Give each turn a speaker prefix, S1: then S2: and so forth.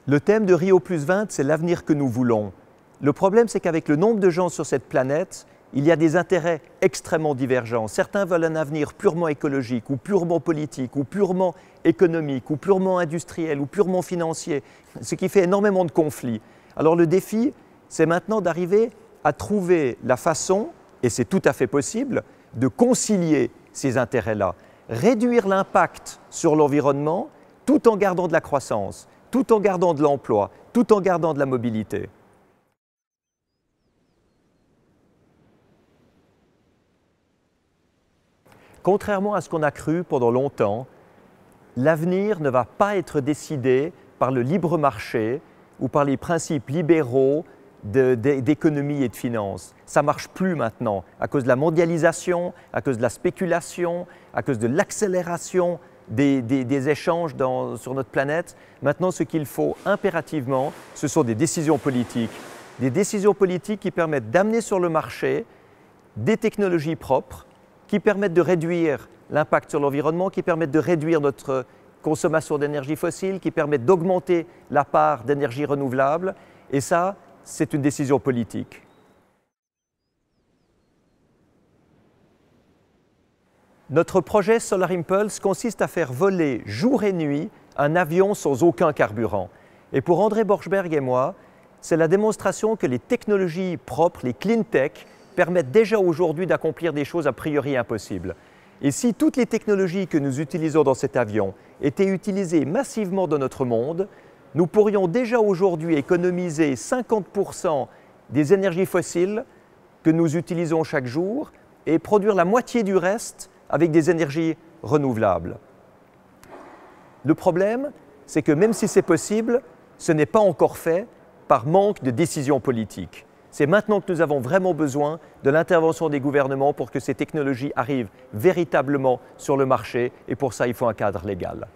S1: Le thème de Rio+20, c'est l'avenir que nous voulons. Le problème, c'est qu'avec le nombre de gens sur cette planète, il y a des intérêts extrêmement divergents. Certains veulent un avenir purement écologique, ou purement politique, ou purement économique, ou purement industriel, ou purement financier, ce qui fait énormément de conflits. Alors le défi, c'est maintenant d'arriver à trouver la façon, et c'est tout à fait possible, de concilier ces intérêts-là, réduire l'impact sur l'environnement tout en gardant de la croissance, tout en gardant de l'emploi, tout en gardant de la mobilité. Contrairement à ce qu'on a cru pendant longtemps, l'avenir ne va pas être décidé par le libre marché ou par les principes libéraux d'économie et de finance. Ça ne marche plus maintenant à cause de la mondialisation, à cause de la spéculation, à cause de l'accélération des échanges sur notre planète. Maintenant, ce qu'il faut impérativement, ce sont des décisions politiques. Des décisions politiques qui permettent d'amener sur le marché des technologies propres, qui permettent de réduire l'impact sur l'environnement, qui permettent de réduire notre consommation d'énergie fossile, qui permettent d'augmenter la part d'énergie renouvelable. Et ça, c'est une décision politique. Notre projet Solar Impulse consiste à faire voler jour et nuit un avion sans aucun carburant. Et pour André Borschberg et moi, c'est la démonstration que les technologies propres, les clean tech, permettent déjà aujourd'hui d'accomplir des choses a priori impossibles. Et si toutes les technologies que nous utilisons dans cet avion étaient utilisées massivement dans notre monde, nous pourrions déjà aujourd'hui économiser 50% des énergies fossiles que nous utilisons chaque jour et produire la moitié du reste avec des énergies renouvelables. Le problème, c'est que même si c'est possible, ce n'est pas encore fait par manque de décision politique. C'est maintenant que nous avons vraiment besoin de l'intervention des gouvernements pour que ces technologies arrivent véritablement sur le marché et pour ça, il faut un cadre légal.